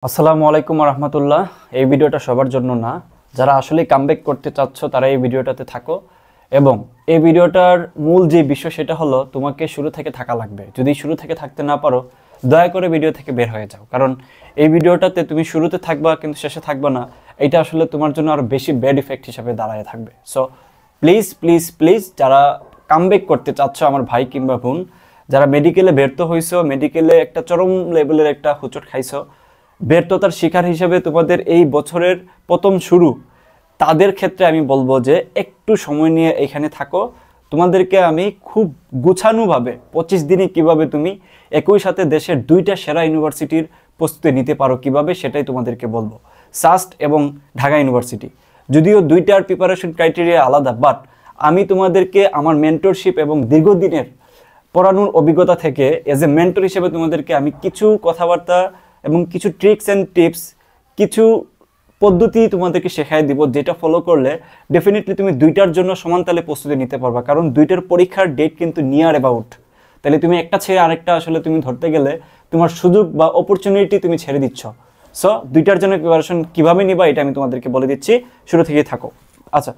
আসসালামু আলাইকুম রহমতুল্লাহ। এই ভিডিওটা সবার জন্য না, যারা আসলে কামব্যাক করতে চাচ্ছ তারা এই ভিডিওটাতে থাকো। এবং এই ভিডিওটার মূল যে বিষয় সেটা হলো তোমাকে শুরু থেকে থাকা লাগবে। যদি শুরু থেকে থাকতে না পারো দয়া করে ভিডিও থেকে বের হয়ে যাও, কারণ এই ভিডিওটাতে তুমি শুরুতে থাকবা কিন্তু শেষে থাকবা না। এটা আসলে তোমার জন্য আরও বেশি ব্যাড ইফেক্ট হিসাবে দাঁড়ায় থাকবে। সো প্লিজ প্লিজ প্লিজ যারা কামব্যাক করতে চাচ্ছ আমার ভাই কিংবা বোন, যারা মেডিকেলে ব্যর্থ হয়েছো, মেডিকেলে একটা চরম লেভেলের একটা হুচট খাইছো, ব্যর্থতার শিকার হিসেবে তোমাদের এই বছরের প্রথম শুরু, তাদের ক্ষেত্রে আমি বলবো যে একটু সময় নিয়ে এখানে থাকো। তোমাদেরকে আমি খুব গুছানোভাবে 25 দিনে কিভাবে তুমি একই সাথে দেশের দুইটা সেরা ইউনিভার্সিটির প্রস্তুতি নিতে পারো কিভাবে, সেটাই তোমাদেরকে বলবো। সাস্ট এবং ঢাকা ইউনিভার্সিটি, যদিও দুইটার প্রিপারেশন ক্রাইটেরিয়া আলাদা, বাট আমি তোমাদেরকে আমার মেন্টরশিপ এবং দীর্ঘদিনের পড়ানোর অভিজ্ঞতা থেকে এজ এ মেন্টর হিসেবে তোমাদেরকে আমি কিছু কথাবার্তা এবং কিছু ট্রিক্স অ্যান্ড টিপস, কিছু পদ্ধতি তোমাদেরকে শেখাই দিব, যেটা ফলো করলে ডেফিনেটলি তুমি দুইটার জন্য সমান তালে প্রস্তুতি নিতে পারবা। কারণ দুইটার পরীক্ষার ডেট কিন্তু নিয়ার অ্যাবাউট। তাহলে তুমি একটা ছেড়ে আরেকটা আসলে তুমি ধরতে গেলে তোমার সুযোগ বা অপরচুনিটি তুমি ছেড়ে দিচ্ছ। সো দুইটার জন্য প্রিপারেশন কীভাবে নিবা এটা আমি তোমাদেরকে বলে দিচ্ছি, শুরু থেকেই থাকো। আচ্ছা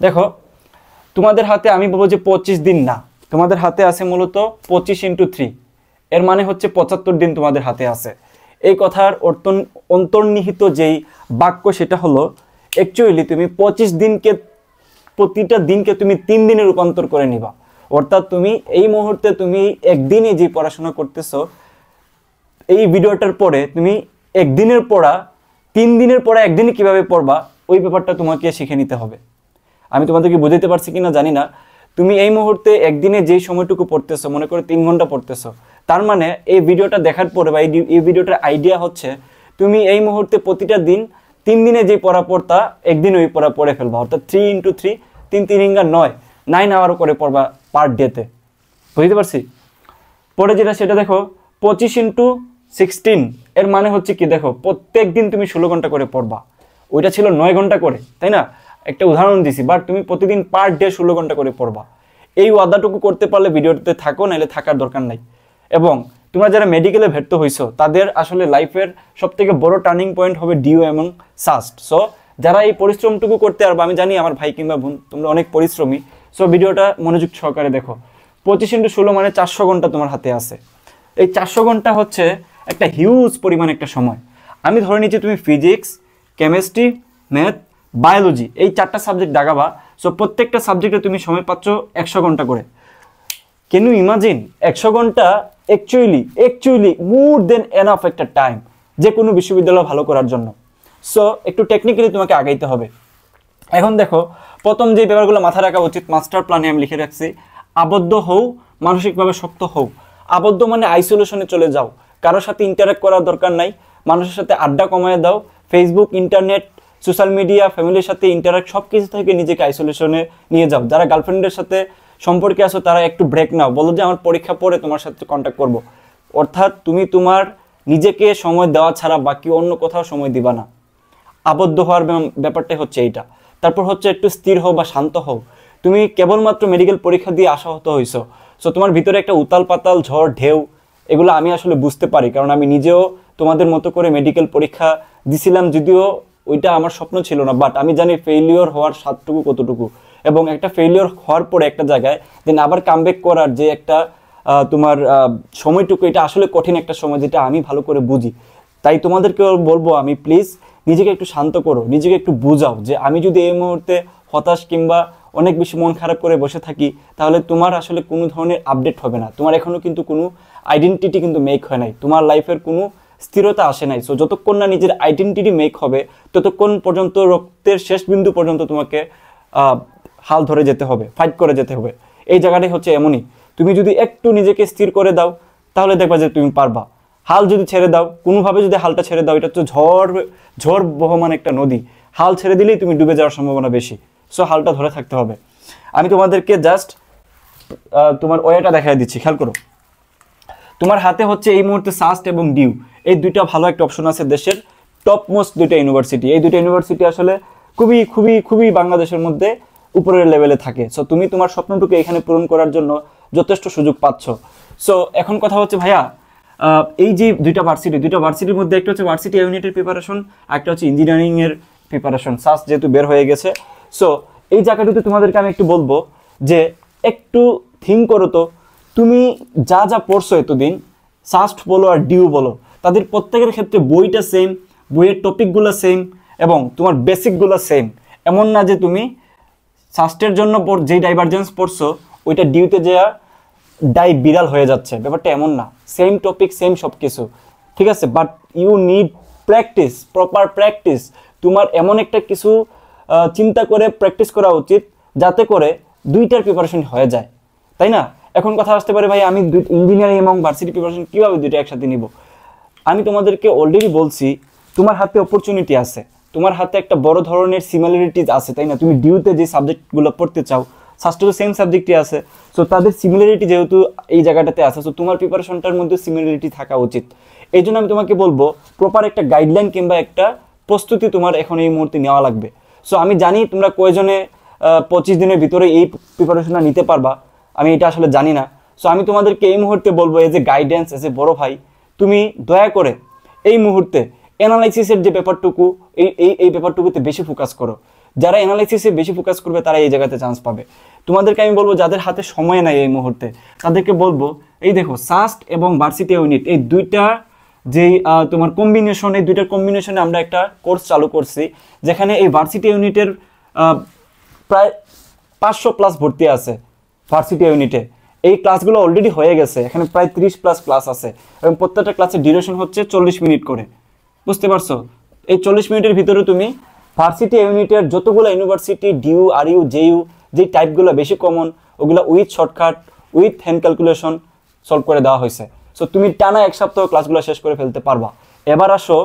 দেখো, তোমাদের হাতে আমি বলবো যে 25 দিন না, তোমাদের হাতে আছে মূলত 25x3, এর মানে হচ্ছে 75 দিন তোমাদের হাতে আছে। এই কথার অন্তর্নিহিত যেই বাক্য সেটা হলো অ্যাকচুয়ালি তুমি 25 দিনকে, প্রতিটা দিনকে তুমি 3 দিনে রূপান্তর করে নিবা। অর্থাৎ তুমি এই মুহূর্তে তুমি একদিনে যে পড়াশোনা করতেছো, এই ভিডিওটার পরে তুমি একদিনের পড়া 3 দিনের পড়া একদিনে কিভাবে পড়বা ওই ব্যাপারটা তোমাকে শিখে নিতে হবে। আমি তোমাদেরকে বুঝাতে পারছি কিনা জানি না। তুমি এই মুহূর্তে একদিনে যেই সময়টুকু পড়তেছো, মনে করো 3 ঘন্টা পড়তেছো, তার মানে এই ভিডিওটা দেখার পরে বা এই ভিডিওটার আইডিয়া হচ্ছে তুমি এই মুহূর্তে প্রতিটা দিন 3 দিনে যে পড়া পড়তা একদিন ওই পড়া পড়ে ফেলবা। অর্থাৎ 3x3, 9 আওয়ার করে পড়বা পার ডেতে। বুঝতে পারছি? পরে যেটা সেটা দেখো 25x16, এর মানে হচ্ছে কি, দেখো প্রত্যেক দিন তুমি 16 ঘন্টা করে পড়বা। ওইটা ছিল 9 ঘন্টা করে, তাই না? একটা উদাহরণ দিছি, বাট তুমি প্রতিদিন পার ডে 16 ঘন্টা করে পড়বা। এই ওয়াদাটুকু করতে পারলে ভিডিওতে থাকো, নাহলে থাকার দরকার নাই। এবং তোমরা যারা মেডিকেলে ভর্তি হইছো তাদের আসলে লাইফের সবথেকে বড় টার্নিং পয়েন্ট হবে ডিউ এবং সাস্ট। সো যারা এই পরিশ্রমটুকু করতে পারবে, আমি জানি আমার ভাই কিংবা বোন তোমরা অনেক পরিশ্রমী, সো ভিডিওটা মনোযোগ সহকারে দেখো। 25x16 মানে 400 ঘন্টা তোমার হাতে আছে। এই 400 ঘন্টা হচ্ছে একটা হিউজ পরিমাণ একটা সময়। আমি ধরে নিচ্ছি তুমি ফিজিক্স, কেমিস্ট্রি, ম্যাথ, বায়োলজি এই 4টা সাবজেক্ট দাগাবা। সো প্রত্যেকটা সাবজেক্টে তুমি সময় পাচ্ছ 100 ঘন্টা করে। Can you imagine? 100 ঘন্টা অ্যাকচুয়ালি মোর দেন এনাফ একটা টাইম যে কোনো বিশ্ববিদ্যালয় ভালো করার জন্য। সো একটু টেকনিক্যালি তোমাকে আগাইতে হবে। এখন দেখো, প্রথম যে ব্যাপারগুলো মাথায় রাখা উচিত, মাস্টার প্ল্যানে আমি লিখে রাখছি, আবদ্ধ হও, মানসিকভাবে শক্ত হও। আবদ্ধ মানে আইসোলেশনে চলে যাও, কারোর সাথে ইন্টারাক্ট করার দরকার নাই, মানুষের সাথে আড্ডা কমায় দাও। ফেসবুক, ইন্টারনেট, সোশ্যাল মিডিয়া, ফ্যামিলির সাথে ইন্টারাক্ট সব কিছু থেকে নিজেকে আইসোলেশনে নিয়ে যাও। যারা গার্লফ্রেন্ডের সাথে সম্পর্কে আসো তারা একটু ব্রেক নাও, বলো যে আমার পরীক্ষা পরে তোমার সাথে কন্ট্যাক্ট করব। অর্থাৎ তুমি তোমার নিজেকে সময় দেওয়া ছাড়া বাকি অন্য কোথাও সময় দিবা না। আবদ্ধ হওয়ার ব্যাপারটাই হচ্ছে এইটা। তারপর হচ্ছে একটু স্থির হও বা শান্ত হও। তুমি কেবলমাত্র মেডিকেল পরীক্ষা দিয়ে আশাহত হইছো, সো তোমার ভিতরে একটা উতাল পাতাল ঝড় ঢেউ, এগুলো আমি আসলে বুঝতে পারি, কারণ আমি নিজেও তোমাদের মতো করে মেডিকেল পরীক্ষা দিছিলাম, যদিও ওইটা আমার স্বপ্ন ছিল না, বাট আমি জানি ফেইলিওর হওয়ার স্বাদটুকু কতটুকু। এবং একটা ফেইলিওর হওয়ার পরে একটা জায়গায় দেন আবার কামব্যাক করার যে একটা তোমার সময়টুকু, এটা আসলে কঠিন একটা সময়, যেটা আমি ভালো করে বুঝি। তাই তোমাদেরকেও বলবো আমি, প্লিজ নিজেকে একটু শান্ত করো, নিজেকে একটু বুঝাও যে আমি যদি এই মুহূর্তে হতাশ কিংবা অনেক বেশি মন খারাপ করে বসে থাকি, তাহলে তোমার আসলে কোনো ধরনের আপডেট হবে না। তোমার এখনও কিন্তু কোনো আইডেন্টিটি কিন্তু মেক হয় নাই, তোমার লাইফের কোনো স্থিরতা আসে নাই। সো যতক্ষণ না নিজের আইডেন্টিটি মেক হবে ততক্ষণ পর্যন্ত রক্তের শেষ বিন্দু পর্যন্ত তোমাকে হাল ধরে যেতে হবে, ফাইট করে যেতে হবে। এই জায়গাটাই হচ্ছে এমনই, তুমি যদি একটু নিজেকে স্থির করে দাও তাহলে দেখবা যে তুমি পারবা। হাল যদি ছেড়ে দাও, কোনোভাবে যদি হালটা ছেড়ে দাও, এটা হচ্ছে ঝড় বহমান একটা নদী, হাল ছেড়ে দিলেই তুমি ডুবে যাওয়ার সম্ভাবনা বেশি। সো হালটা ধরে থাকতে হবে। আমি তোমাদেরকে জাস্ট তোমার ওয়েটা দেখাই দিচ্ছি, খেয়াল করো। তোমার হাতে হচ্ছে এই মুহূর্তে সাস্ট এবং ডিউ, এই দুইটা ভালো একটা অপশন আছে, দেশের টপ মোস্ট দুইটা ইউনিভার্সিটি। এই দুইটা ইউনিভার্সিটি আসলে খুবই খুবই খুবই বাংলাদেশের মধ্যে উপরের লেভেলে থাকে। সো তুমি তোমার স্বপ্নটুকু এখানে পূরণ করার জন্য যথেষ্ট সুযোগ পাচ্ছ। সো এখন কথা হচ্ছে ভাইয়া, এই যে দুইটা ভার্সিটির মধ্যে একটা হচ্ছে ভার্সিটি ইউনিটের প্রিপারেশন, একটা হচ্ছে ইঞ্জিনিয়ারিংয়ের প্রিপারেশন। সাস্ট যেহেতু বের হয়ে গেছে, সো এই জায়গাটিতে তোমাদেরকে আমি একটু বলবো যে একটু থিঙ্ক করো তো, তুমি যা যা পড়ছো এতদিন, সাস্ট বলো আর ডিউ বলো, তাদের প্রত্যেকের ক্ষেত্রে বইটা সেম, বইয়ের টপিকগুলো সেম এবং তোমার বেসিকগুলো সেম। এমন না যে তুমি সাস্টের জন্য যেই ডাইভারজেন্স পড়ছো ওইটা ডিউতে যাওয়া বিড়াল হয়ে যাচ্ছে, ব্যাপারটা এমন না। সেম টপিক, সেম সব কিছু, ঠিক আছে, but you need practice, proper practice. তোমার এমন একটা কিছু চিন্তা করে প্র্যাকটিস করা উচিত যাতে করে দুইটার প্রিপারেশন হয়ে যায়, তাই না? এখন কথা আসতে পারে ভাই আমি ইঞ্জিনিয়ারিং এবং ভার্সিটি প্রিপারেশন কীভাবে দুইটা একসাথে নিব? আমি তোমাদেরকে অলরেডি বলছি, তোমার হাতে অপরচুনিটি আছে, তোমার হাতে একটা বড় ধরনের সিমিলারিটিজ আছে, তাই না? তুমি ডিউতে যে সাবজেক্টগুলো পড়তে চাও, সাস্টেরও সেম সাবজেক্টই আছে, সো তাদের সিমিলারিটি যেহেতু এই জায়গাটাতে আছে, সো তোমার প্রিপারেশনটার মধ্যে সিমিলারিটি থাকা উচিত। এই জন্য আমি তোমাকে বলবো প্রপার একটা গাইডলাইন কিংবা একটা প্রস্তুতি তোমার এখন এই মুহূর্তে নেওয়া লাগবে। সো আমি জানি তোমরা কয়জনে 25 দিনের ভিতরে এই প্রিপারেশনটা নিতে পারবা, আমি এটা আসলে জানি না। সো আমি তোমাদেরকে এই মুহূর্তে বলবো, as a guidance, as a বড় ভাই, তুমি দয়া করে এই মুহূর্তে অ্যানালাইসিসের যে ব্যাপারটুকু, এই ব্যাপারটুকুতে বেশি ফোকাস করো। যারা অ্যানালাইসিসে বেশি ফোকাস করবে তারা এই জায়গাতে চান্স পাবে। তোমাদেরকে আমি বলবো যাদের হাতে সময় নাই এই মুহূর্তে, তাদেরকে বলবো এই দেখো সাস্ট এবং ভার্সিটি ইউনিট এই দুইটা যেই তোমার কম্বিনেশন, এই দুইটার কম্বিনেশনে আমরা একটা কোর্স চালু করছি, যেখানে এই ভার্সিটি ইউনিটের প্রায় 500+ ভর্তি আছে। ভার্সিটি ইউনিটে এই ক্লাসগুলো অলরেডি হয়ে গেছে, এখানে প্রায় 30+ ক্লাস আছে এবং প্রত্যেকটা ক্লাসের ডিউরেশন হচ্ছে 40 মিনিট করে, বুঝতে পারছো? এই 40 মিনিটের ভিতরে তুমি ভার্সিটি ইউনিটের যতগুলো ইউনিভার্সিটি, ডিউ, আরইউ, জেইউ, যেই টাইপগুলো বেশি কমন, ওগুলো with shortcut, with hand calculation solve করে দেওয়া হয়েছে। সো তুমি টানা 1 সপ্তাহ ক্লাসগুলো শেষ করে ফেলতে পারবা। এবার আসো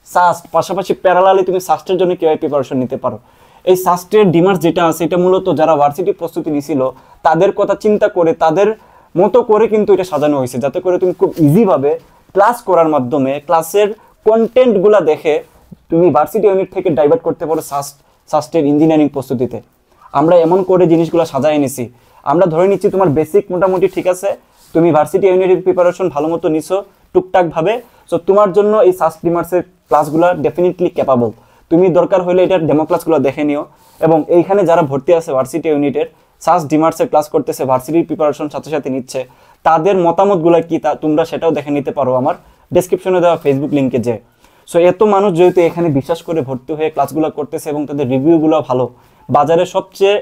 সাস্ট, পাশাপাশি প্যারালালি তুমি সাস্টের জন্য কীভাবে প্রিপারেশন নিতে পারো। এই সাস্টের ডিমান্ড যেটা আছে, এটা মূলত যারা ভার্সিটি প্রস্তুতি নিছিল তাদের কথা চিন্তা করে, তাদের মতো করে কিন্তু এটা সাজানো হয়েছে, যাতে করে তুমি খুব ইজিভাবে ক্লাস করার মাধ্যমে ক্লাসের কন্টেন্টগুলো দেখে তুমি ভার্সিটি ইউনিট থেকে ডাইভার্ট করতে পারো সাস্টের ইঞ্জিনিয়ারিং প্রস্তুতিতে। আমরা এমন করে জিনিসগুলো সাজাই নিছি, আমরা ধরে নিচ্ছি তোমার বেসিক মোটামুটি ঠিক আছে, তুমি ভার্সিটি ইউনিটের প্রিপারেশন ভালো মতো নিছো টুকটাকভাবে, সো তোমার জন্য এই সাস্ট ডিমার্সের ক্লাসগুলো ডেফিনেটলি ক্যাপাবল। তুমি দরকার হলে এটার ডেমো ক্লাসগুলো দেখে নিও, এবং এইখানে যারা ভর্তি আছে ভার্সিটি ইউনিটের সাস্ট ডিমার্সের ক্লাস করতেছে, ভার্সিটির প্রিপারেশন সাথে সাথে নিচ্ছে, তাদের মতামতগুলো কি তা তোমরা সেটাও দেখে নিতে পারো আমার ডেসক্রিপশনে দেওয়া ফেসবুক লিঙ্কে যে। সো এত মানুষ যেহেতু এখানে বিশ্বাস করে ভর্তি হয়ে ক্লাসগুলো করতেছে এবং তাদের রিভিউগুলো ভালো, বাজারে সবচেয়ে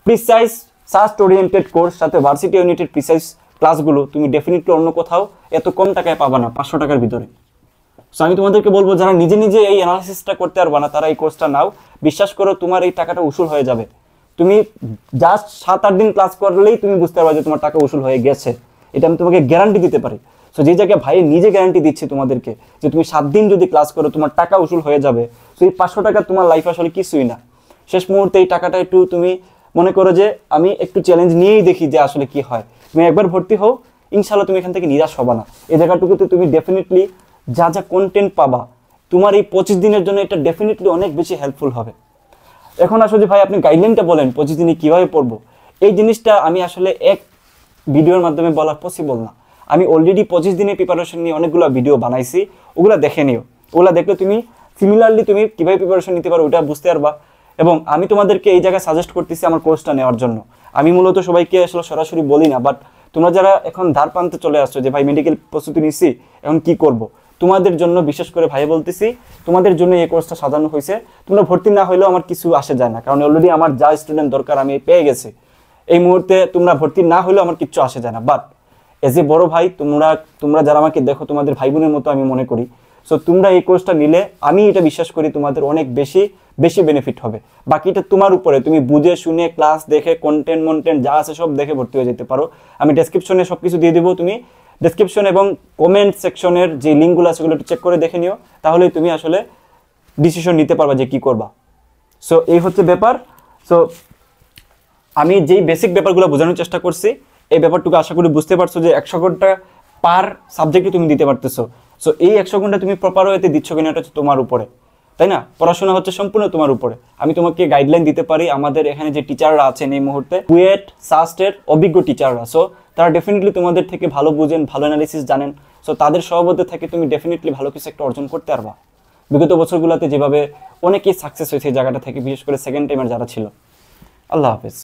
প্রিসাইজ সাস্ট ওরিয়েন্টেড কোর্স সাথে ভার্সিটি ইউনিটের প্রিসাইজ ক্লাসগুলো তুমি ডেফিনেটলি অন্য কোথাও এত কম টাকায় পাবা না, 500 টাকার ভিতরে। সো আমি তোমাদেরকে বলবো যারা নিজে নিজে এই অ্যানালিসিসটা করতে পারবা না তারা এই কোর্সটা নাও, বিশ্বাস করো তোমার এই টাকাটা উসুল হয়ে যাবে। তুমি জাস্ট 7-8 দিন ক্লাস করলেই তুমি বুঝতে পারবে যে তোমার টাকা উসুল হয়ে গেছে, এটা আমি তোমাকে গ্যারান্টি দিতে পারি। সো যে জায়গায় ভাই নিজে গ্যারান্টি দিচ্ছে তোমাদেরকে যে তুমি 7 দিন যদি ক্লাস করো তোমার টাকা উসুল হয়ে যাবে, সো এই 500 টাকা তোমার লাইফ আসলে কিছুই না। শেষ মুহূর্তে এই টাকাটা একটু তুমি মনে করো যে আমি একটু চ্যালেঞ্জ নিয়েই দেখি যে আসলে কি হয়। তুমি একবার ভর্তি হও, ইনশাল্লাহ তুমি এখান থেকে নিরাশ হবা না। এই জায়গাটুকুতে তুমি ডেফিনেটলি যা যা কন্টেন্ট পাবা, তোমার এই 25 দিনের জন্য এটা ডেফিনেটলি অনেক বেশি হেল্পফুল হবে। এখন আসলে ভাই আপনি গাইডলাইনটা বলেন 25 দিনে কীভাবে পড়বো, এই জিনিসটা আমি আসলে এক ভিডিওর মাধ্যমে বলা পসিবল না। আমি অলরেডি 25 দিনের প্রিপারেশন নিয়ে অনেকগুলো ভিডিও বানাইছি, ওগুলো দেখে নিও। ওগুলো দেখলে তুমি সিমিলারলি তুমি কীভাবে প্রিপারেশন নিতে পারো ওটা বুঝতে পারবা। এবং আমি তোমাদেরকে এই জায়গায় সাজেস্ট করতেছি আমার কোর্সটা নেওয়ার জন্য। আমি মূলত সবাইকে আসলে সরাসরি বলি না, বাট তোমরা যারা এখন ধার প্রান্তে চলে আসছো যে ভাই মেডিকেল প্রস্তুতি নিচ্ছি এখন কি করব, তোমাদের জন্য বিশেষ করে ভাই বলতেছি, তোমাদের জন্য এই কোর্সটা সাজানো হয়েছে। তোমরা ভর্তি না হলেও আমার কিছু আসে যায় না, কারণ অলরেডি আমার যা স্টুডেন্ট দরকার আমি পেয়ে গেছি। এই মুহূর্তে তোমরা ভর্তি না হলেও আমার কিচ্ছু আসে যায় না, বাট এজ এ বড় ভাই তোমরা যারা আমাকে দেখো তোমাদের ভাই বোনের মতো আমি মনে করি। সো তোমরা এই কোর্সটা নিলে আমি এটা বিশ্বাস করি তোমাদের অনেক বেশি বেনিফিট হবে। বাকিটা তোমার উপরে, তুমি বুঝে শুনে ক্লাস দেখে কন্টেন্ট যা আছে সব দেখে ভর্তি হয়ে যেতে পারো। আমি ডেসক্রিপশনে সব কিছু দিয়ে দেবো, তুমি ডেসক্রিপশন এবং কমেন্ট সেকশনের যে লিঙ্কগুলো আছে সেগুলো একটু চেক করে দেখে নিও, তাহলেই তুমি আসলে ডিসিশন নিতে পারবা যে কি করবা। সো এই হচ্ছে ব্যাপার। সো আমি যেই বেসিক ব্যাপারগুলো বোঝানোর চেষ্টা করছি, এই ব্যাপারটুকু আশা করি বুঝতে পারছো যে 100 ঘন্টা পার সাবজেক্টে তুমি দিতে পারতেছো। সো এই 100 ঘন্টা তুমি প্রপার ওয়েতে দিচ্ছ কিনা এটা হচ্ছে তোমার উপরে, তাই না? পড়াশোনা হচ্ছে সম্পূর্ণ তোমার উপরে। আমি তোমাকে গাইডলাইন দিতে পারি, আমাদের এখানে যে টিচাররা আছেন এই মুহূর্তে কুয়েট সাস্টের অভিজ্ঞ টিচাররা, সো তারা ডেফিনেটলি তোমাদের থেকে ভালো বুঝেন, ভালো অ্যানালিসিস জানেন। সো তাদের সহবতে থেকে তুমি ডেফিনেটলি ভালো কিছু একটা অর্জন করতে পারবা। বিগত বছরগুলোতে যেভাবে অনেকেই সাকসেস হয়েছে এই জায়গাটা থেকে, বিশেষ করে সেকেন্ড টাইমের যারা ছিল। আল্লাহ হাফেজ।